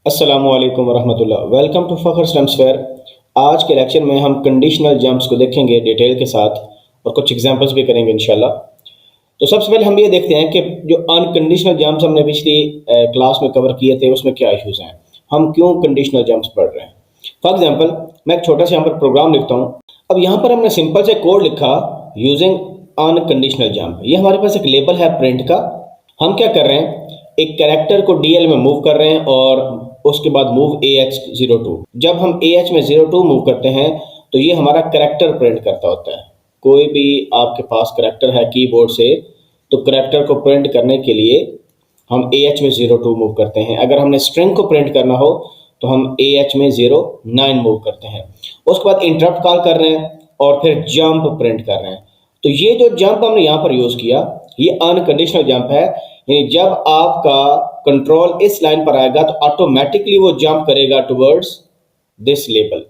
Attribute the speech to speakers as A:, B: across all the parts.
A: अस्सलामुअलैकुम वरहमतुल्लाह। Welcome to Fakhar स्टम्सफेयर। आज के लेक्चर में हम कंडीशनल जंप्स को देखेंगे डिटेल के साथ और कुछ एग्जांपल्स भी करेंगे इंशाल्लाह। तो सबसे पहले हम ये देखते हैं कि जो अनकंडीशनल जंप्स हमने पिछली क्लास में कवर किए थे उसमें क्या इश्यूज हैं, हम क्यों कंडीशनल जंप्स पढ़ रहे हैं। फॉर एग्जांपल मैं एक छोटा सा यहाँ पर प्रोग्राम लिखता हूँ। अब यहाँ पर हमने सिंपल से कोड लिखा यूजिंग अनकंडीशनल जंप। ये हमारे पास एक लेबल है प्रिंट का। हम क्या कर रहे हैं, एक कैरेक्टर को डीएल में मूव कर रहे हैं और उसके बाद मूव AH02। जब हम AH में 02 मूव करते हैं तो ये हमारा कैरेक्टर प्रिंट करता होता है। कोई भी आपके पास कैरेक्टर है कीबोर्ड से, तो कैरेक्टर को प्रिंट करने के लिए हम AH में 02 मूव करते हैं। अगर हमने स्ट्रिंग को प्रिंट करना हो तो हम AH में 09 मूव करते हैं। उसके बाद इंटरप्ट कॉल कर रहे हैं और फिर जंप प्रिंट कर रहे हैं। तो ये जो जंप हमने यहाँ पर यूज़ किया ये अनकंडीशनल जंप है, यानी जब आपका कंट्रोल इस लाइन पर आएगा तो ऑटोमेटिकली वो जंप करेगा टुवर्ड्स दिस लेबल।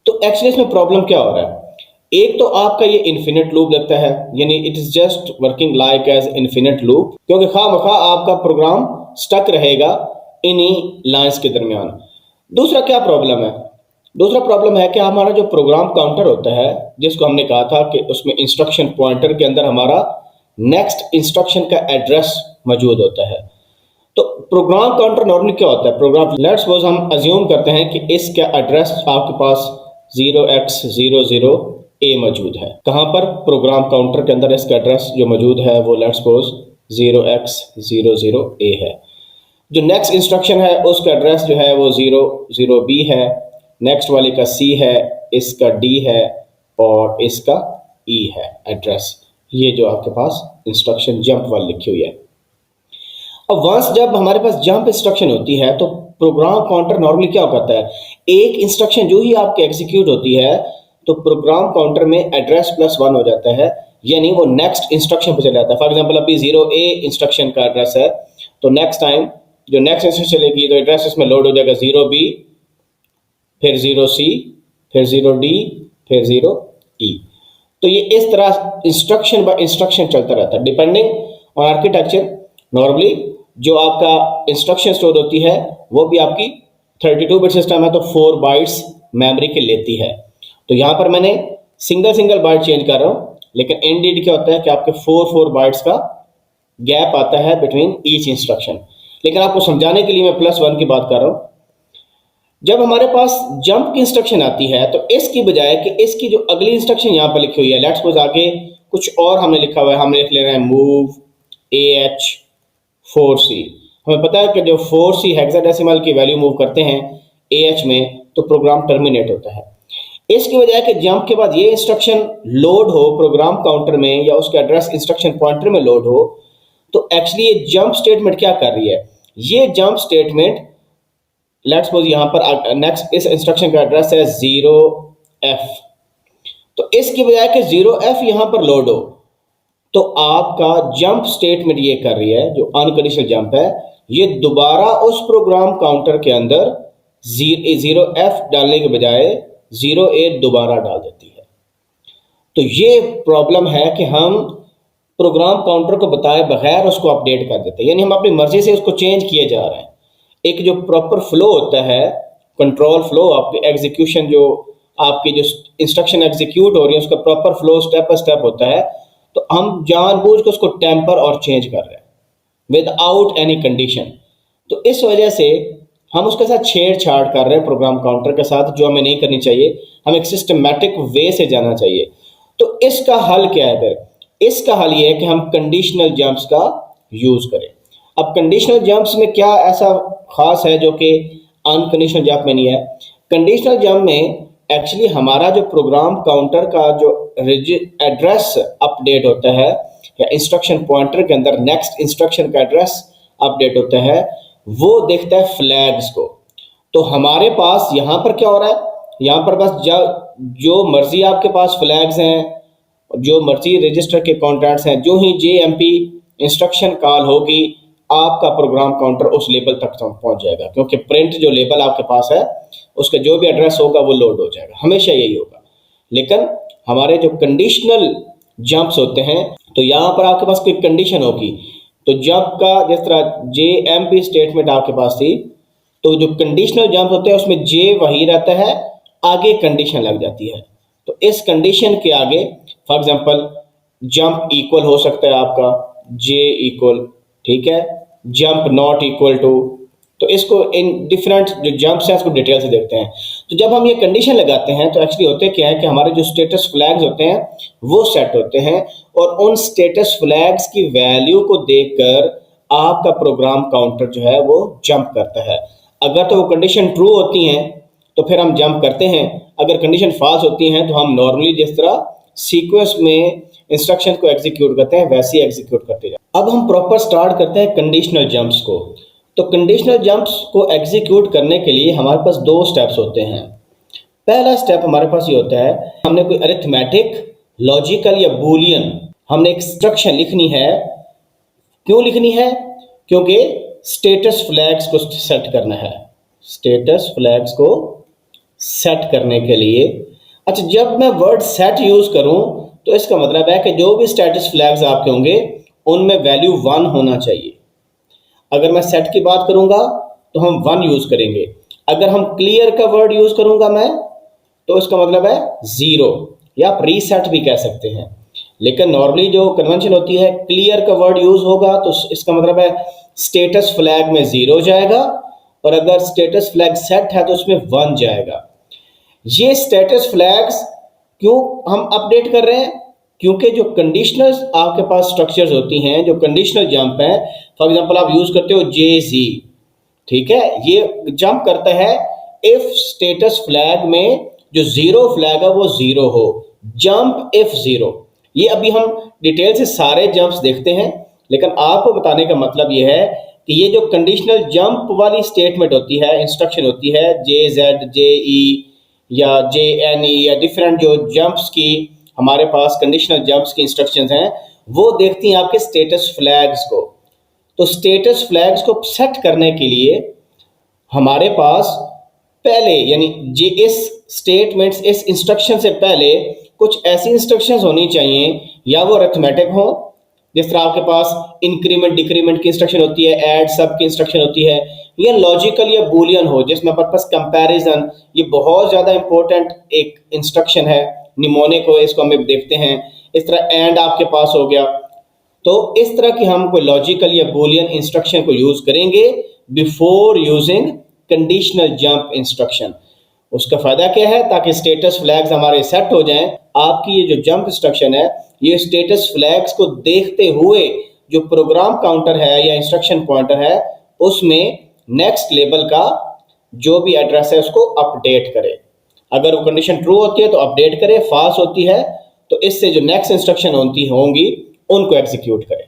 A: तो एक्चुअली इसमें प्रॉब्लम क्या हो रहा है, एक तो आपका ये इन्फिनिट लूप लगता है, यानी it is just working like as infinite loop, क्योंकि खामखा आपका प्रोग्राम स्टक रहेगा इन्हीं लाइंस के दरमियान। दूसरा क्या प्रॉब्लम है, दूसरा प्रॉब्लम है कि हमारा जो प्रोग्राम काउंटर होता है, जिसको हमने कहा था कि उसमें इंस्ट्रक्शन पॉइंटर के अंदर हमारा नेक्स्ट इंस्ट्रक्शन का एड्रेस मौजूद होता है। तो प्रोग्राम काउंटर नॉर्मली क्या होता है, प्रोग्राम लेट्स सपोज हम अज्यूम करते हैं कि इसका एड्रेस आपके पास 0x00A मौजूद है। कहाँ पर, प्रोग्राम काउंटर के अंदर इसका एड्रेस जो मौजूद है वो लेट्स सपोज 0x00A है। जो नेक्स्ट इंस्ट्रक्शन है उसका एड्रेस जो है वो 00B है, नेक्स्ट वाले का C है, इसका D है और इसका E है एड्रेस। ये जो आपके पास इंस्ट्रक्शन जंप वाली लिखी हुई है। अब वंस जब हमारे पास जंप इंस्ट्रक्शन होती है तो प्रोग्राम काउंटर नॉर्मली क्या करता है, एक इंस्ट्रक्शन जो ही आपके एग्जीक्यूट होती है तो प्रोग्राम काउंटर में एड्रेस +1 हो जाता है, यानी वो नेक्स्ट इंस्ट्रक्शन पे चला जाता है। फॉर एग्जांपल अभी 0A इंस्ट्रक्शन का एड्रेस है, तो नेक्स्ट टाइम जो नेक्स्ट इंस्ट्रक्शन चलेगी तो एड्रेस इसमें लोड हो जाएगा 0B, फिर 0C, फिर 0D, फिर 0E। तो ये इस तरह इंस्ट्रक्शन बाय इंस्ट्रक्शन चलता रहता है डिपेंडिंग ऑन आर्किटेक्चर। नॉर्मली जो आपका इंस्ट्रक्शन स्टोर होती है वो भी आपकी 32 बिट सिस्टम है तो 4 बाइट्स मेमोरी के लेती है। तो यहाँ पर मैंने सिंगल बाइट चेंज कर रहा हूँ, लेकिन इंडीड क्या होता है कि आपके 4 बाइट्स का गैप आता है बिटवीन ईच इंस्ट्रक्शन। लेकिन आपको समझाने के लिए मैं +1 की बात कर रहा हूँ। जब हमारे पास जंप की इंस्ट्रक्शन आती है तो इसकी बजाय कि इसकी जो अगली इंस्ट्रक्शन यहाँ पर लिखी हुई है, लेट्स सपोज आगे कुछ और हमने लिखा हुआ है, हमने लिख लेना है मूव AH4C। हमें पता है कि जो 4C हेक्साडेसिमल की वैल्यू मूव करते हैं AH में तो प्रोग्राम टर्मिनेट होता है। इसकी वजह कि जंप के बाद ये इंस्ट्रक्शन लोड हो प्रोग्राम काउंटर में या उसके एड्रेस इंस्ट्रक्शन पॉइंटर में लोड हो, तो एक्चुअली ये जंप स्टेटमेंट क्या कर रही है, ये जंप स्टेटमेंट लेट्स सपोज यहाँ पर नेक्स्ट इस इंस्ट्रक्शन का एड्रेस है 0F, तो इसकी बजाय कि 0F यहाँ पर लोड हो तो आपका जंप स्टेटमेंट ये कर रही है, जो अनकंडीशनल जंप है, ये दोबारा उस प्रोग्राम काउंटर के अंदर 0F डालने के बजाय 08 दोबारा डाल देती है। तो ये प्रॉब्लम है कि हम प्रोग्राम काउंटर को बताए बगैर उसको अपडेट कर देते हैं, यानी हम अपनी मर्जी से उसको चेंज किए जा रहे हैं। एक जो प्रॉपर फ्लो होता है, कंट्रोल फ्लो, आपकी एग्जीक्यूशन जो आपकी जो इंस्ट्रक्शन एग्जीक्यूट हो रही है उसका proper flow step by step होता है, तो हम जानबूझ के उसको टेम्पर और चेंज कर रहे हैं विदाउट एनी कंडीशन। तो इस वजह से हम उसके साथ छेड़छाड़ कर रहे हैं प्रोग्राम काउंटर के साथ, जो हमें नहीं करनी चाहिए। हमें एक सिस्टमैटिक वे से जाना चाहिए। तो इसका हल क्या है फिर, इसका हल ये है कि हम कंडीशनल जंप्स का यूज करें। अब कंडीशनल जंप्स में क्या ऐसा खास है जो कि अनकंडीशनल जंप में नहीं है। कंडीशनल जंप में एक्चुअली हमारा जो प्रोग्राम काउंटर का जो एड्रेस अपडेट होता है या इंस्ट्रक्शन पॉइंटर के अंदर नेक्स्ट इंस्ट्रक्शन का एड्रेस अपडेट होता है, वो देखता है फ्लैग्स को। तो हमारे पास यहाँ पर क्या हो रहा है, यहाँ पर बस जो मर्जी आपके पास फ्लैग्स हैं, जो मर्जी रजिस्टर के कॉन्ट्रैक्ट्स हैं, जो ही JMP इंस्ट्रक्शन कॉल होगी आपका प्रोग्राम काउंटर उस लेवल तक पहुंच जाएगा, क्योंकि प्रिंट जो लेवल आपके पास है उसका जो भी एड्रेस होगा वो लोड हो जाएगा, हमेशा यही होगा। लेकिन हमारे जो कंडीशनल जंप्स होते हैं तो यहाँ पर आपके पास कोई कंडीशन होगी, तो जंप का जिस तरह JMP स्टेटमेंट आपके पास थी तो जो कंडीशनल जंप होते हैं उसमें जे वही रहता है, आगे कंडीशन लग जाती है। तो इस कंडीशन के आगे फॉर एग्जांपल जंप इक्वल हो सकता है आपका जे इक्वल, ठीक है, जंप नॉट इक्वल टू। तो इसको इन डिफरेंट जो जंप्स हैं इसको डिटेल से देखते हैं। तो जब हम ये कंडीशन लगाते हैं तो एक्चुअली होते क्या है कि हमारे जो स्टेटस फ्लैग्स होते हैं वो सेट होते हैं, और उन स्टेटस फ्लैग्स की वैल्यू को देखकर आपका प्रोग्राम काउंटर जो है वो जंप करता है। अगर तो वो कंडीशन ट्रू होती हैं तो फिर हम जंप करते हैं, अगर कंडीशन फॉल्स होती हैं तो हम नॉर्मली जिस तरह सीक्वेंस में इंस्ट्रक्शन को एग्जीक्यूट करते हैं वैसे ही एग्जीक्यूट करते जाते हैं। अब हम प्रॉपर स्टार्ट करते हैं कंडीशनल जंप्स को। तो कंडीशनल जंप्स को एग्जीक्यूट करने के लिए हमारे पास दो स्टेप्स होते हैं। पहला स्टेप हमारे पास ये होता है, हमने कोई अरिथमेटिक, लॉजिकल या बूलियन हमने एक इंस्ट्रक्शन लिखनी है। क्यों लिखनी है? क्योंकि स्टेटस फ्लैग्स को सेट करना है, स्टेटस फ्लैग्स को सेट करने के लिए। अच्छा, जब मैं वर्ड सेट यूज करूं तो इसका मतलब है कि जो भी स्टेटस फ्लैग्स आपके होंगे उनमें वैल्यू 1 होना चाहिए। अगर मैं सेट की बात करूंगा तो हम 1 यूज करेंगे। अगर हम क्लियर का वर्ड यूज करूंगा मैं तो इसका मतलब है 0, या आप रीसेट भी कह सकते हैं। लेकिन नॉर्मली जो कन्वेंशन होती है, क्लियर का वर्ड यूज होगा तो इसका मतलब है स्टेटस फ्लैग में 0 जाएगा, और अगर स्टेटस फ्लैग सेट है तो उसमें 1 जाएगा। ये स्टेटस फ्लैग्स क्यों हम अपडेट कर रहे हैं? क्योंकि जो कंडीशनल आपके पास स्ट्रक्चर्स होती हैं, जो कंडीशनल जंप है, फॉर एग्जांपल आप यूज करते हो JZ, ठीक है, ये जंप करता है इफ स्टेटस फ्लैग में जो 0 फ्लैग है वो 0 हो, जंप इफ 0। ये अभी हम डिटेल से सारे जंप्स देखते हैं, लेकिन आपको बताने का मतलब ये है कि ये जो कंडीशनल जंप वाली स्टेटमेंट होती है, इंस्ट्रक्शन होती है, JZ, JE या JNE या डिफरेंट जो जंप्स की हमारे पास कंडीशनल जंप्स की इंस्ट्रक्शंस हैं, वो देखती हैं आपके स्टेटस फ्लैग्स को। तो स्टेटस फ्लैग्स को सेट करने के लिए हमारे पास पहले यानी इस स्टेटमेंट्स, इस इंस्ट्रक्शन से पहले कुछ ऐसी इंस्ट्रक्शंस होनी चाहिए, या वो अरिथमेटिक हो, जिस तरह आपके पास इंक्रीमेंट डिक्रीमेंट की इंस्ट्रक्शन होती है, ऐड सब की इंस्ट्रक्शन होती है, या लॉजिकल या बूलियन हो जिसमें पर्पस कंपैरिजन, ये बहुत ज़्यादा इंपॉर्टेंट एक इंस्ट्रक्शन है, निमोनिक हो, इसको हम देखते हैं। इस तरह एंड आपके पास हो गया। तो इस तरह की हम कोई लॉजिकल या बूलियन इंस्ट्रक्शन को यूज करेंगे before using conditional jump instruction. उसका फायदा क्या है? ताकि स्टेटस फ्लैग्स हमारे सेट हो जाएं। आपकी ये जो जंप इंस्ट्रक्शन है ये स्टेटस फ्लैग्स को देखते हुए जो प्रोग्राम काउंटर है या इंस्ट्रक्शन पॉइंटर है उसमें नेक्स्ट लेवल का जो भी एड्रेस है उसको अपडेट करे। अगर वो कंडीशन ट्रू होती है तो अपडेट करे, फॉल्स होती है तो इससे जो नेक्स्ट इंस्ट्रक्शन होंगी उनको एग्जीक्यूट करें।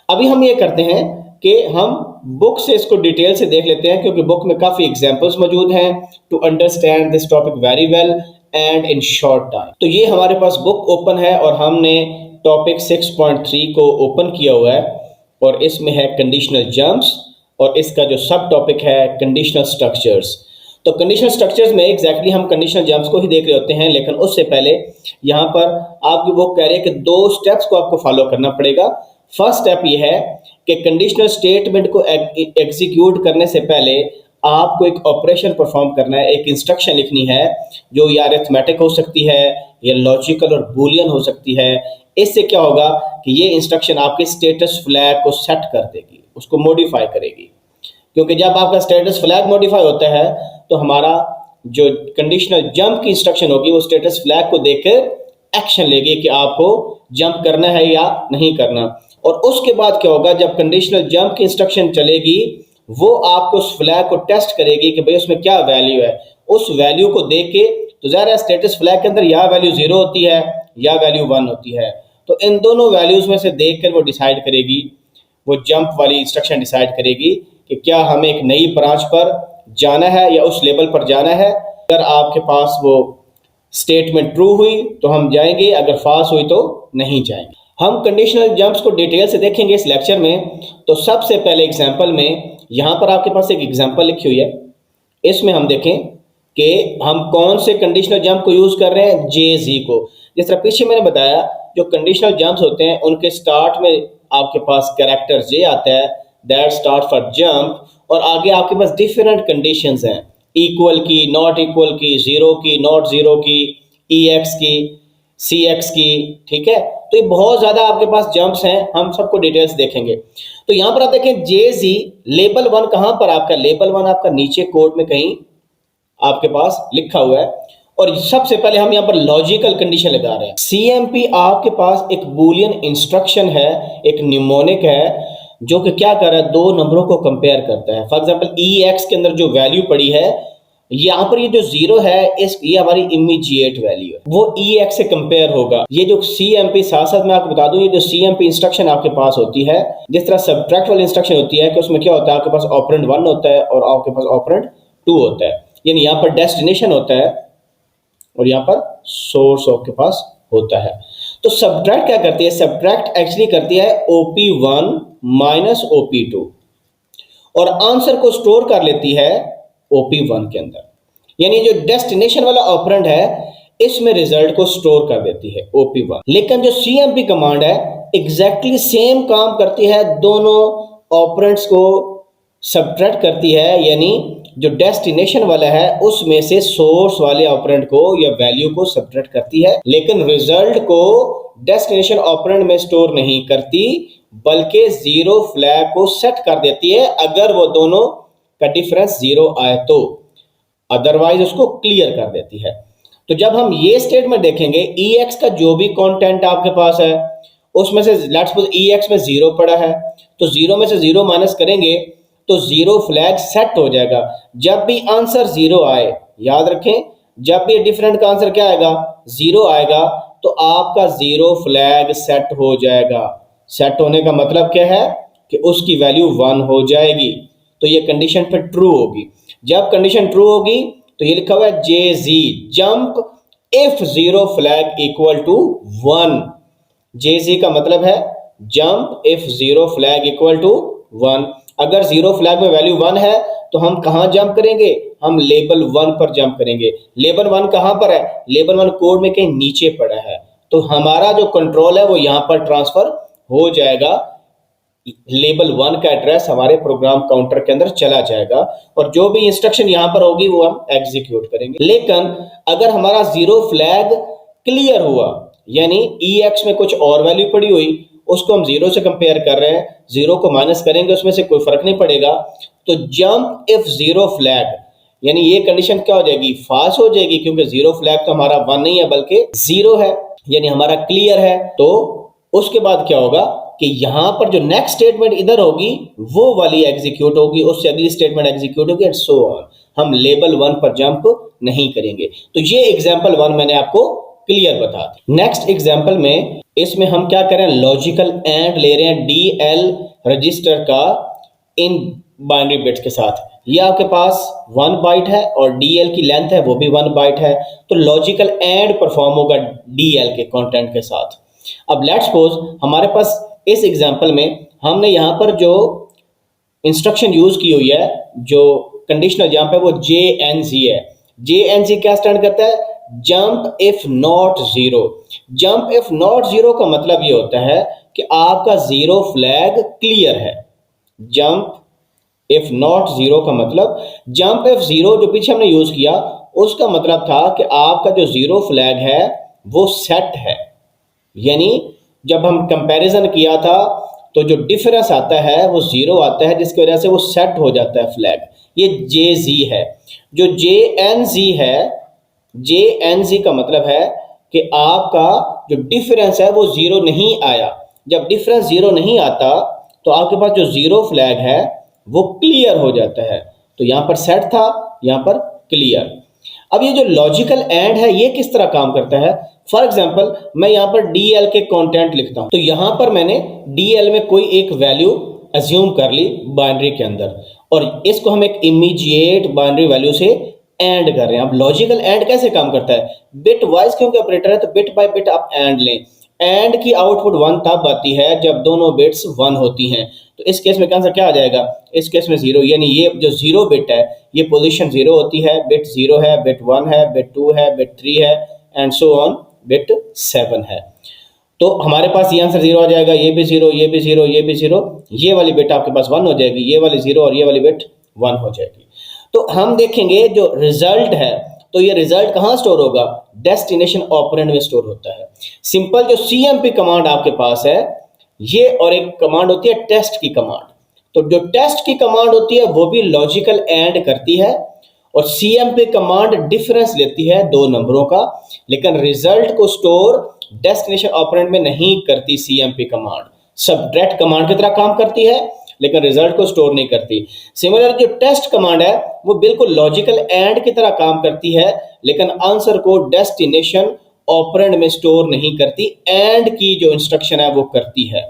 A: अभी हम ये करते हैं कि हम बुक से इसको डिटेल से देख लेते हैं, क्योंकि बुक में काफी एग्जांपल्स मौजूद हैं to understand this topic very well and in short time. तो ये हमारे पास बुक ओपन है और हमने टॉपिक 6.3 को ओपन किया हुआ है, और इसमें है कंडीशनल जंप्स, और इसका जो सब टॉपिक है कंडीशनल स्ट्रक्चर्स। तो कंडीशनल स्ट्रक्चर्स में एग्जैक्टली हम कंडीशनल जंप्स को ही देख रहे होते हैं, लेकिन उससे पहले यहाँ पर आपकी बुक कह रही है कि 2 स्टेप्स को आपको फॉलो करना पड़ेगा। फर्स्ट स्टेप ये है कि कंडीशनल स्टेटमेंट को एग्जीक्यूट करने से पहले आपको एक ऑपरेशन परफॉर्म करना है, एक इंस्ट्रक्शन लिखनी है जो या अरिथमेटिक हो सकती है या लॉजिकल और बूलियन हो सकती है। इससे क्या होगा कि ये इंस्ट्रक्शन आपके स्टेटस फ्लैग को सेट कर देगी, उसको मॉडिफाई करेगी, क्योंकि जब आपका स्टेटस फ्लैग मॉडिफाई होता है तो हमारा जो कंडीशनल जंप की इंस्ट्रक्शन होगी वो स्टेटस फ्लैग को देखकर एक्शन लेगी कि आपको जंप करना है या नहीं करना। और उसके बाद क्या होगा, जब कंडीशनल जंप की इंस्ट्रक्शन चलेगी वो आपको उस फ्लैग को टेस्ट करेगी कि भाई उसमें क्या वैल्यू है। उस वैल्यू को देख के तो ज़ाहिर स्टेटस फ्लैग के अंदर या वैल्यू 0 होती है या वैल्यू 1 होती है, तो इन दोनों वैल्यूज में से देख कर वो डिसाइड करेगी, वो जंप वाली इंस्ट्रक्शन डिसाइड करेगी कि क्या हमें एक नई ब्रांच पर जाना है या उस लेवल पर जाना है। अगर आपके पास वो स्टेटमेंट ट्रू हुई तो हम जाएंगे, अगर फॉल्स हुई तो नहीं जाएंगे। हम कंडीशनल जंप्स को डिटेल से देखेंगे इस लेक्चर में। तो सबसे पहले एग्जांपल में यहाँ पर आपके पास एक एग्जांपल लिखी हुई है, इसमें हम देखें कि हम कौन से कंडीशनल जंप को यूज कर रहे हैं, JZ को। जिस तरह पीछे मैंने बताया जो कंडीशनल जंप्स होते हैं उनके स्टार्ट में आपके पास कैरेक्टर J आता है, दैट स्टार्ट फॉर जंप, और आगे आपके पास डिफरेंट कंडीशंस हैं, इक्वल की, नॉट इक्वल की, जीरो की, नॉट जीरो की, ई एक्स की, सी एक्स की, ठीक है। तो ये बहुत ज्यादा आपके पास जंप्स हैं, हम सबको डिटेल्स देखेंगे। तो यहां पर आप देखें जे जी लेबल वन कहां पर आपका, लेबल वन आपका नीचे कोड में कहीं आपके पास लिखा हुआ है। और सबसे पहले हम यहां पर लॉजिकल कंडीशन लगा रहे हैं। सीएमपी आपके पास एक बूलियन इंस्ट्रक्शन है, एक निमोनिक है, जो कि क्या कर रहा है, दो नंबरों को कंपेयर करता है। फॉर एग्जांपल ई एक्स के अंदर जो वैल्यू पड़ी है, यहां पर ये जो जीरो है, ये हमारी इमीडिएट वैल्यू है, वो ई एक्स से कंपेयर होगा। ये जो सीएमपी, साथ साथ मैं आपको बता दूं, ये जो सीएमपी इंस्ट्रक्शन आपके पास होती है, जिस तरह सब्ट्रैक्ट वाली इंस्ट्रक्शन होती है कि उसमें क्या होता है, आपके पास ऑपरेंड 1 होता है और आपके पास ऑपरेंड 2 होता है। यानी यहाँ पर डेस्टिनेशन होता है और यहाँ पर सोर्स आपके पास होता है। तो सब्ट्रैक्ट क्या करती है, सब्ट्रैक्ट एक्चुअली करती है OP1 माइनस OP2 और आंसर को स्टोर कर लेती है OP1 के अंदर। यानी जो डेस्टिनेशन वाला ऑपरेंड है, इसमें रिजल्ट को स्टोर कर देती है OP1। लेकिन जो CMP कमांड है एग्जैक्टली सेम काम करती है, दोनों ऑपरेंड्स को सब्ट्रैक्ट करती है। यानी जो डेस्टिनेशन वाला है उसमें से सोर्स वाले ऑपरेंड को या वैल्यू को सब्ट्रैक्ट करती है, लेकिन रिजल्ट को डेस्टिनेशन ऑपरेंड में स्टोर नहीं करती, बल्कि जीरो फ्लैग को सेट कर देती है अगर वो दोनों का डिफरेंस जीरो आए तो, अदरवाइज उसको क्लियर कर देती है। तो जब हम ये स्टेटमेंट देखेंगे, ई एक्स का जो भी कंटेंट आपके पास है उसमें से लेट्स सपोज ई एक्स में जीरो पड़ा है, तो जीरो में से जीरो माइनस करेंगे तो जीरो फ्लैग सेट हो जाएगा। जब भी आंसर जीरो आए, याद रखें, जब भी डिफरेंट का आंसर क्या आएगा, जीरो आएगा, तो आपका जीरो फ्लैग सेट हो जाएगा। सेट होने का मतलब क्या है कि उसकी वैल्यू 1 हो जाएगी, तो ये कंडीशन फिर ट्रू होगी। जब कंडीशन ट्रू होगी तो ये लिखा हुआ है J G jump if zero flag equal to 1। J G का मतलब है jump if zero flag equal to 1। अगर जीरो फ्लैग में वैल्यू 1 है तो हम कहां जंप करेंगे, हम लेबल 1 पर जंप करेंगे। लेबल 1 कहां पर है, लेबल 1 कोड में कहीं नीचे पड़ा है, तो हमारा जो कंट्रोल है वो यहां पर ट्रांसफर हो जाएगा। लेबल 1 का एड्रेस हमारे प्रोग्राम काउंटर के अंदर चला जाएगा और जो भी इंस्ट्रक्शन यहां पर होगी वो हम एग्जीक्यूट करेंगे। लेकिन अगर हमारा जीरो फ्लैग क्लियर हुआ, यानी ई एक्स में कुछ और वैल्यू पड़ी हुई, उसको हम जीरो से कंपेयर कर रहे हैं, जीरो को माइनस करेंगे उसमें से कोई फर्क नहीं पड़ेगा, तो जंप इफ जीरो फ्लैग, यानी ये कंडीशन क्या हो जाएगी, फाल्स हो जाएगी, क्योंकि जीरो फ्लैग तो हमारा 1 नहीं है बल्कि जीरो है, यानी हमारा क्लियर है। तो उसके बाद क्या होगा कि यहां पर जो नेक्स्ट स्टेटमेंट इधर होगी वो वाली एग्जीक्यूट होगी, उससे अगली स्टेटमेंट एग्जीक्यूट होगी एंड सो ऑन। हम लेबल 1 पर जंप नहीं करेंगे। तो ये एग्जांपल 1 मैंने आपको क्लियर बता दी। नेक्स्ट एग्जांपल में इसमें हम क्या करें, लॉजिकल एंड ले रहे हैं DL रजिस्टर का इन बाइनरी बिट्स के साथ। ये आपके पास 1 बाइट है और DL की लेंथ है वो भी 1 बाइट है, तो लॉजिकल एंड परफॉर्म होगा DL के कंटेंट के साथ। अब लेट्स सपोज हमारे पास इस एग्जांपल में हमने यहां पर जो इंस्ट्रक्शन यूज की हुई है, जो कंडीशनल जंप है वो JNZ है। JNZ क्या स्टैंड करता है, jump if not zero. Jump if not zero का मतलब ये होता है कि आपका जीरो फ्लैग क्लियर है। जंप इफ नॉट जीरो का मतलब, जंप इफ जीरो जो पीछे हमने यूज किया उसका मतलब था कि आपका जो जीरो फ्लैग है वो सेट है। यानी जब हम कंपैरिजन किया था तो जो डिफरेंस आता है वो जीरो आता है, जिसकी वजह से वो सेट हो जाता है फ्लैग। ये JZ है। जो JNZ है, JNZ का मतलब है कि आपका जो डिफरेंस है वो जीरो नहीं आया। जब डिफरेंस जीरो नहीं आता तो आपके पास जो जीरो फ्लैग है वो क्लियर हो जाता है। तो यहां पर सेट था, यहां पर क्लियर। अब ये जो लॉजिकल एंड है ये किस तरह काम करता है, फॉर एग्जांपल मैं यहां पर DL के कंटेंट लिखता हूं, तो यहां पर मैंने DL में कोई एक वैल्यू अज्यूम कर ली बाइनरी के अंदर और इसको हम एक इमीडिएट बाइनरी वैल्यू से एंड कर रहे हैं। अब लॉजिकल एंड कैसे काम करता है, बिट वाइज क्योंकि ऑपरेटर है तो बिट बाय बिट आप एंड लें। एंड की आउटपुट 1 तब आती है जब दोनों बिट्स 1 होती हैं। तो इस केस में आंसर क्या आ जाएगा, इस केस में 0, यानी ये जो 0 बिट है ये पोजीशन 0 होती है, बिट 0 है, बिट 1 है, बिट 2 है, बिट 3 है एंड सो ऑन, बिट 7 है। तो हमारे पास ये आंसर 0 आ जाएगा, ये भी 0, ये भी 0, ये भी 0, ये वाली बिट आपके पास 1 हो जाएगी, ये वाली 0 और ये वाली बिट 1 हो जाएगी। तो हम देखेंगे जो रिजल्ट है, तो ये रिजल्ट कहाँ स्टोर होगा? डेस्टिनेशन ऑपरेंड में स्टोर होता है। सिंपल जो सीएमपी कमांड आपके पास है ये, और एक कमांड होती है टेस्ट की कमांड। तो जो टेस्ट की कमांड होती है वो भी लॉजिकल एंड करती है, और सीएमपी कमांड डिफरेंस लेती है दो नंबरों का, लेकिन रिजल्ट को स्टोर डेस्टिनेशन ऑपरेंड में नहीं करती। सीएमपी कमांड सबट्रैक्ट कमांड की तरह काम करती है, लेकिन रिजल्ट को स्टोर नहीं करती। सिमिलर जो टेस्ट कमांड है वो बिल्कुल लॉजिकल एंड की तरह काम करती है, लेकिन आंसर को डेस्टिनेशन ऑपरेंड में स्टोर नहीं करती, एंड की जो इंस्ट्रक्शन है वो करती है।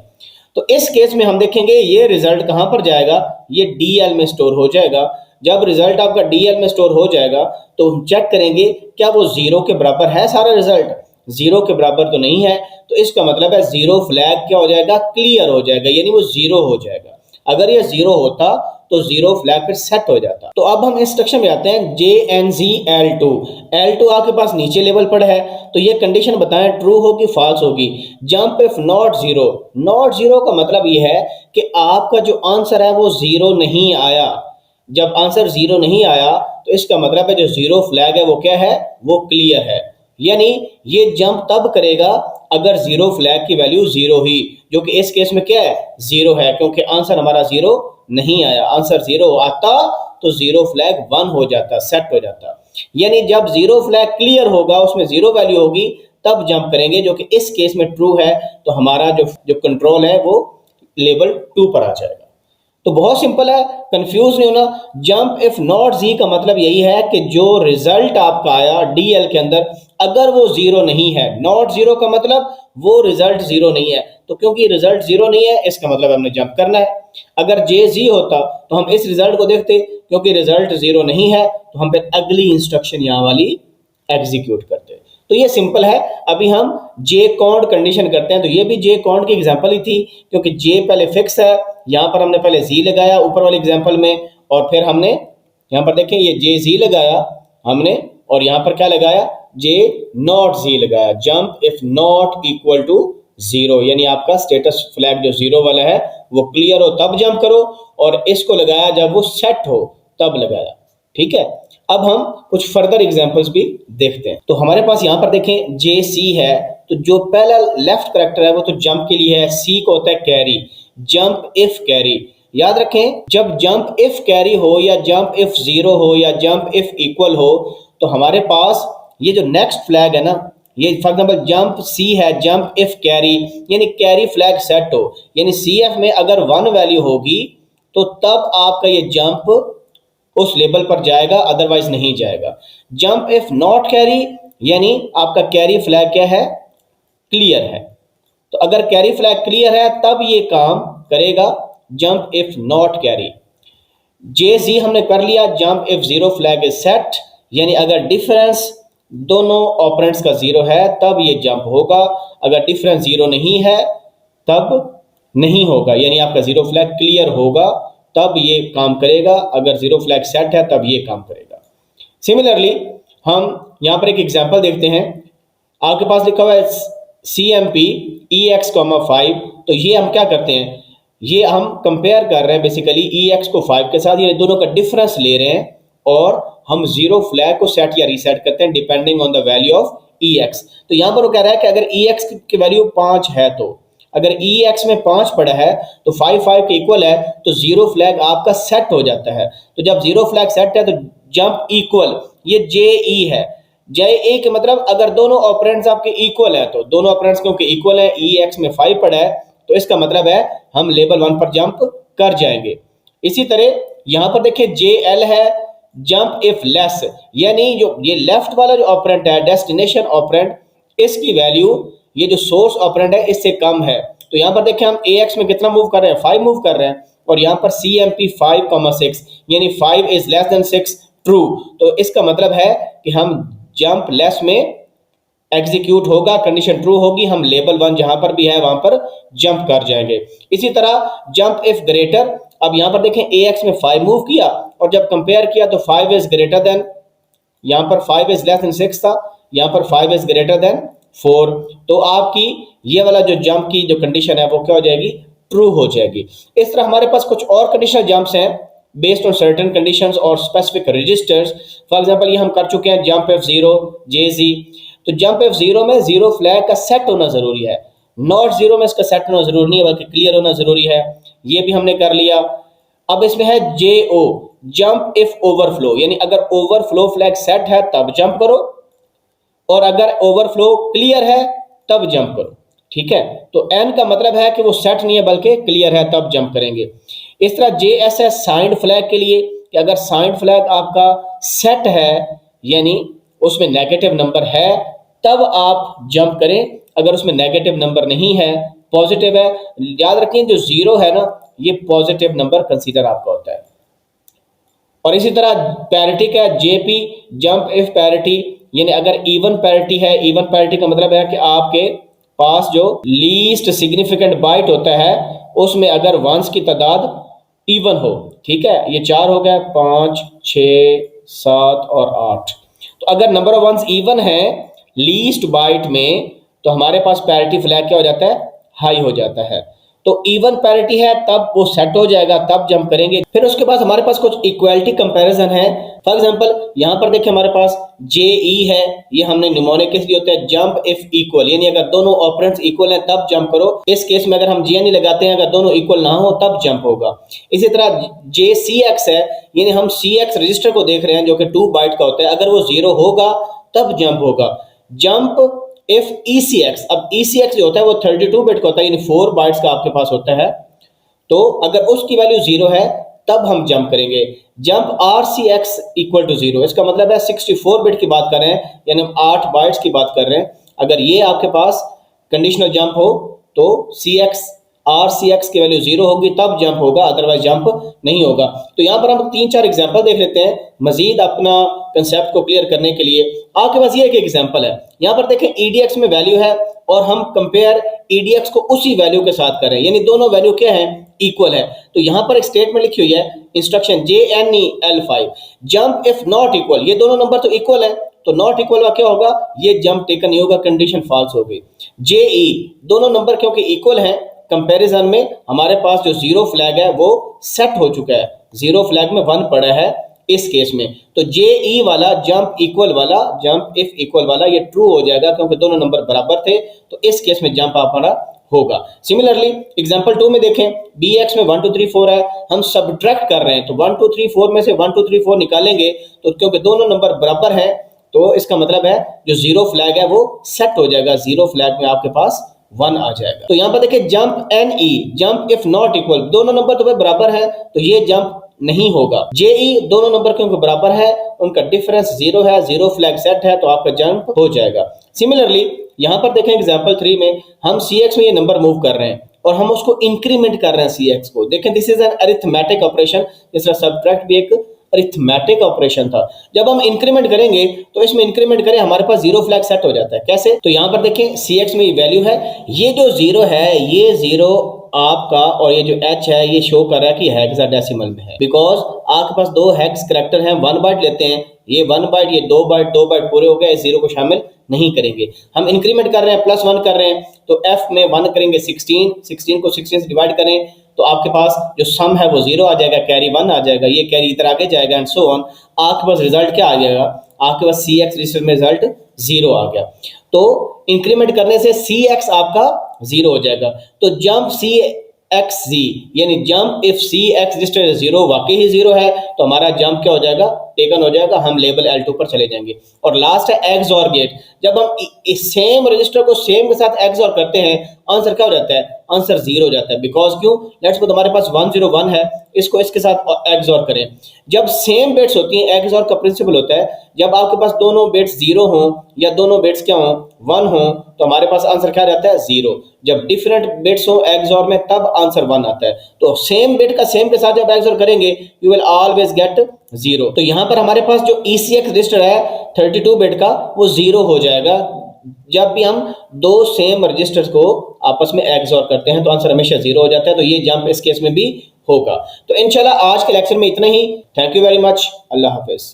A: तो इस केस में हम देखेंगे ये रिजल्ट कहां पर जाएगा? ये डीएल में स्टोर हो जाएगा। जब रिजल्ट आपका डीएल में स्टोर हो जाएगा तो हम चेक करेंगे क्या वो 0 के बराबर है। सारा रिजल्ट 0 के बराबर तो नहीं है, तो इसका मतलब है 0 फ्लैग क्या हो जाएगा? क्लियर हो जाएगा, यानी वो 0 हो जाएगा। अगर ये 0 होता तो 0 फ्लैग फिर सेट हो जाता। तो अब हम इंस्ट्रक्शन में आते हैं JNZ L2 आपके पास नीचे लेवल पर है, तो ये कंडीशन बताएं ट्रू होगी फॉल्स होगी। जंप इफ नॉट 0, नॉट 0 का मतलब ये है कि आपका जो आंसर है वो 0 नहीं आया। जब आंसर 0 नहीं आया तो इसका मतलब है जो 0 फ्लैग है वो क्या है? वो क्लियर है। यानी ये जंप तब करेगा अगर 0 फ्लैग की वैल्यू 0 ही, जो कि इस केस में क्या है? 0 है, क्योंकि आंसर हमारा 0 नहीं आया। आंसर 0 आता तो 0 फ्लैग 1 हो जाता, सेट हो जाता। यानी जब 0 फ्लैग क्लियर होगा, उसमें 0 वैल्यू होगी, तब जंप करेंगे, जो कि इस केस में ट्रू है। तो हमारा जो कंट्रोल है वो लेवल 2 पर आ जाएगा। तो बहुत सिंपल है, कंफ्यूज नहीं होना। जंप इफ नॉट जी का मतलब यही है कि जो रिजल्ट आपका आया डीएल के अंदर, अगर वो 0 नहीं है, नॉट 0 का मतलब वो रिजल्ट 0 नहीं है, तो क्योंकि रिजल्ट 0 नहीं है इसका मतलब हमने जंप करना है। अगर जे जी होता तो हम इस रिजल्ट को देखते, क्योंकि रिजल्ट 0 नहीं है तो हम फिर अगली इंस्ट्रक्शन यहाँ वाली एग्जीक्यूट करते। तो ये सिंपल है। अभी हम जे कॉन्ड कंडीशन करते हैं, तो ये भी जे कॉन्ड की एग्जांपल ही थी, क्योंकि जे पहले फिक्स है। यहाँ पर हमने पहले जी लगाया ऊपर वाले एग्जांपल में, और फिर हमने यहाँ पर देखें ये जे जी लगाया हमने, और यहाँ पर क्या लगाया? जे नॉट जी लगाया। Jump if not equal to 0, यानी आपका स्टेटस फ्लैग जो 0 वाला है वो क्लियर हो तब जंप करो, और इसको लगाया जब वो सेट हो तब लगाया। ठीक है, अब हम कुछ फर्दर एग्जांपल्स भी देखते हैं। तो हमारे पास यहाँ पर देखें जे सी है, तो जो पहला लेफ्ट करेक्टर है वो तो जंप के लिए है, सी को होता है कैरी, जंप इफ कैरी। याद रखें जब जंप इफ कैरी हो, या जंप इफ 0 हो, या जंप इफ इक्वल हो, तो हमारे पास ये जो नेक्स्ट फ्लैग है ना, ये फॉर एग्जाम्पल जंप सी है, जंप इफ कैरी, यानी कैरी फ्लैग सेट हो, यानी सी एफ में अगर 1 वैल्यू होगी तो तब आपका ये जंप उस लेवल पर जाएगा, अदरवाइज नहीं जाएगा। जंप इफ नॉट कैरी, यानी आपका कैरी फ्लैग क्या है? क्लियर है। तो अगर कैरी फ्लैग क्लियर है तब ये काम करेगा, जंप इफ नॉट कैरी। जे जी हमने कर लिया, jump if 0 flag is set, यानी अगर डिफरेंस दोनों ऑपरेंड्स का 0 है तब ये जंप होगा, अगर डिफरेंस 0 नहीं है तब नहीं होगा, यानी आपका 0 फ्लैग क्लियर होगा तब ये काम करेगा, अगर 0 फ्लैग सेट है तब ये काम करेगा। सिमिलरली हम यहाँ पर एक एग्जांपल देखते हैं। आपके पास लिखा हुआ है CMP EX, 5, तो ये हम क्या करते हैं? ये हम कंपेयर कर रहे हैं बेसिकली EX को 5 के साथ, ये दोनों का डिफरेंस ले रहे हैं, और हम 0 फ्लैग को सेट या रीसेट करते हैं depending on the value of EX। तो यहाँ पर वो कह रहा है कि अगर EX की वैल्यू 5 है, तो अगर EX में 5 पड़ा है तो 5 5 के इक्वल है, तो 0 फ्लैग आपका सेट हो जाता है। तो जब 0 फ्लैग सेट है तो जंप इक्वल, ये JE है। JE के मतलब अगर दोनों ऑपरेंड्स आपके इक्वल है, तो दोनों ऑपरेंड्स क्योंकि इक्वल है, EX में 5 पड़ा है, तो इसका मतलब है हम लेवल 1 पर जंप कर जाएंगे। इसी तरह यहां पर देखिए JL है, जंप इफ लेस, यानी जो ये लेफ्ट वाला जो ऑपरेंड है डेस्टिनेशन ऑपरेंड, इसकी वैल्यू ये जो सोर्स ऑपरेंड है इससे कम है। तो यहां पर देखें हम AX में कितना मूव कर रहे हैं? 5 मूव कर रहे हैं, और यहां पर CMP 5,6, यानी 5 इज लेस देन 6 ट्रू। तो इसका मतलब है कि हम जंप लेस में एग्जीक्यूट होगा, कंडीशन ट्रू होगी, हम लेवल 1 जहां पर भी है वहां पर जंप कर जाएंगे। इसी तरह जंप इफ ग्रेटर, अब यहां पर देखें AX में 5 मूव किया, और जब कंपेयर किया तो 5 इज ग्रेटर देन, यहां पर 5 इज लेस देन 6 था, यहां पर 5 इज ग्रेटर देन 4, तो आपकी ये वाला जो जंप की जो कंडीशन है वो क्या हो जाएगी, ट्रू हो जाएगी। इस तरह हमारे पास कुछ और कंडीशनल जंप्स हैं बेस्ड ऑन सर्टेन कंडीशंस और स्पेसिफिक रजिस्टर्स। फॉर एग्जांपल ये हम कर चुके हैं जंप F0 JZ। तो जंप F0 में जीरो फ्लैग का सेट होना जरूरी है, नॉट जीरो में इसका सेट होना जरूरी नहीं है बल्कि क्लियर होना जरूरी है, ये भी हमने कर लिया। अब इसमें है JO जंप इफ ओवरफ्लो, यानी अगर ओवरफ्लो फ्लैग सेट है तब जंप करो और अगर ओवरफ्लो क्लियर है तब जंप करो। ठीक है, तो एन का मतलब है कि वो सेट नहीं है बल्कि क्लियर है तब जंप करेंगे। इस तरह JSS साइंड फ्लैग के लिए कि अगर साइंड फ्लैग आपका सेट है यानी उसमें नेगेटिव नंबर है तब आप जंप करें, अगर उसमें नेगेटिव नंबर नहीं है पॉजिटिव है, याद रखें जो जीरो है ना ये पॉजिटिव नंबर कंसीडर आपका होता है। और इसी तरह पैरिटी का JP जंप इफ पैरिटी, यानी अगर इवन पैरिटी है, इवन पैरिटी का मतलब है कि आपके पास जो लीस्ट सिग्निफिकेंट बाइट होता है उसमें अगर वंस की तादाद इवन हो। ठीक है, ये 4 हो गया, 5 6 7 और 8। तो अगर नंबर ऑफ वंस इवन है लीस्ट बाइट में तो हमारे पास पैरिटी फ्लैग क्या हो जाता है, हाई हो जाता है। तो इवन पैरिटी है तब वो सेट हो जाएगा तब जंप करेंगे। फिर उसके बाद हमारे पास कुछ इक्वालिटी कंपैरिजन है। फॉर एग्जांपल यहाँ पर देखिए हमारे पास JE है, ये हमने निमोनिक किस लिए होता है, जंप इफ इक्वल, यानी अगर दोनों ऑपरेंड्स इक्वल हैं तब जंप करो। इस केस में अगर हम JNE लगाते हैं अगर दोनों इक्वल ना हो तब जंप होगा। इसी तरह JCX है, यानी हम CX रजिस्टर को देख रहे हैं जो कि 2 बाइट का होता है, अगर वो 0 होगा तब जंप होगा। जंप इफ ECX, अब ECX जो होता है वो 32 बिट का होता है यानी 4 बाइट्स का आपके पास होता है, तो अगर उसकी वैल्यू 0 है तब हम जंप करेंगे। जंप RCX इक्वल टू 0, इसका मतलब है 64 बिट की बात कर रहे हैं यानी हम 8 बाइट्स की बात कर रहे हैं। अगर ये आपके पास कंडीशनल जंप हो तो RCX की वैल्यू 0 होगी तब जंप होगा, अदरवाइज जंप नहीं होगा। तो यहाँ पर हम 3-4 एग्जांपल देख लेते हैं मजीद अपना कंसेप्ट को क्लियर करने के लिए। आपके पास ये एक एग्जांपल है, यहाँ पर देखें EDX में वैल्यू है और हम कंपेयर EDX को उसी वैल्यू के साथ कर रहे हैं, यानी दोनों वैल्यू क्या है, इक्वल है। तो यहाँ पर एक स्टेटमेंट लिखी हुई है instruction JNE L5 jump if not equal, ये दोनों नंबर तो इक्वल है तो नॉट इक्वल का क्या होगा, ये जंप टेकन नहीं होगा, कंडीशन फॉल्स हो गई। JE दोनों नंबर क्योंकि इक्वल हैं कंपैरिजन में हमारे पास जो 0 फ्लैग है वो सेट हो चुका है, 0 फ्लैग में 1 पड़ा है इस केस में। तो JE वाला जंप इक्वल वाला, जंप इफ इक्वल वाला ये ट्रू हो जाएगा क्योंकि दोनों नंबर बराबर थे, तो इस केस में जंप हमारा होगा। सिमिलरली एग्जांपल 2 में देखें BX में 1 2 3 4 है, हम सब्ट्रैक्ट कर रहे हैं तो 1 2 3 4 में से 1 2 3 4 निकालेंगे तो क्योंकि दोनों नंबर बराबर हैं तो इसका मतलब है जो 0 फ्लैग है वो सेट हो जाएगा, 0 फ्लैग में आपके पास 1 आ जाएगा। तो यहाँ पर देखिए jump NE jump if not equal, दोनों नंबर तो बराबर है तो ये जंप नहीं होगा। JE दोनों नंबर क्योंकि बराबर है उनका डिफरेंस 0 है, 0 फ्लैग सेट है तो आपका जंप हो जाएगा। सिमिलरली यहाँ पर देखें एग्जांपल 3 में हम CX में ये नंबर मूव कर रहे हैं और हम उसको इंक्रीमेंट कर रहे हैं CX को। देखें this is an arithmetic operation, जिस तरह सब्ट्रैक्ट भी एक अरिथमेटिक ऑपरेशन था। जब हम इंक्रीमेंट करेंगे तो इसमें इंक्रीमेंट करें हमारे पास 0 फ्लैग सेट हो जाता है। कैसे, तो यहाँ पर देखें CX में ये वैल्यू है, ये जो 0 है ये 0 आपका और ये जो H है ये शो कर रहा है कि हेक्साडेसिमल में है, बिकॉज आपके पास 2 हेक्स करैक्टर हैं, 1 बाइट लेते हैं, ये 1 बाइट ये 2 बाइट पूरे हो गए, इस 0 को शामिल नहीं करेंगे। हम इंक्रीमेंट कर रहे हैं, +1 कर रहे हैं तो F में 1 करेंगे 16 को 16 से डिवाइड करें तो आपके पास जो सम है वो 0 आ जाएगा, कैरी 1 आ जाएगा, ये कैरी इधर आगे जाएगा एंड सो ऑन। आपके पास रिजल्ट क्या आ जाएगा, आपके पास CX रजिस्टर में रिजल्ट 0 आ गया। तो इंक्रीमेंट करने से CX आपका 0 हो जाएगा। तो जंप CXZ यानी जंप इफ CX रजिस्टर 0 वाकई ही 0 है तो हमारा जंप क्या हो जाएगा, टेकन हो जाएगा, हम लेवल L2 पर चले जाएंगे। और लास्ट है XOR गेट, जब हम सेम रजिस्टर को सेम के साथ XOR करते हैं आंसर क्या हो जाता है, आंसर 0 हो जाता है। बिकॉज क्यों, लेट्स सपोज हमारे पास 1 0 1 है, इसको इसके साथ XOR करें। जब सेम बिट्स होती हैं, XOR का प्रिंसिपल होता है जब आपके पास दोनों बिट्स 0 हों या दोनों बिट्स क्या हों 1 हों तो हमारे पास आंसर क्या रहता है 0। जब डिफरेंट बिट्स हो XOR में तब आंसर 1 आता है। तो सेम बिट का सेम के साथ जब XOR करेंगे यू विल ऑलवेज गेट 0। तो यहाँ पर हमारे पास जो ECX रजिस्टर है 32 बिट का वो 0 हो जाएगा जब भी हम 2 सेम रजिस्टर्स को आपस में XOR करते हैं तो आंसर हमेशा 0 हो जाता है। तो ये जंप इस केस में भी होगा। तो इंशाल्लाह आज के लेक्चर में इतना ही। Thank you very much. Allah Hafiz.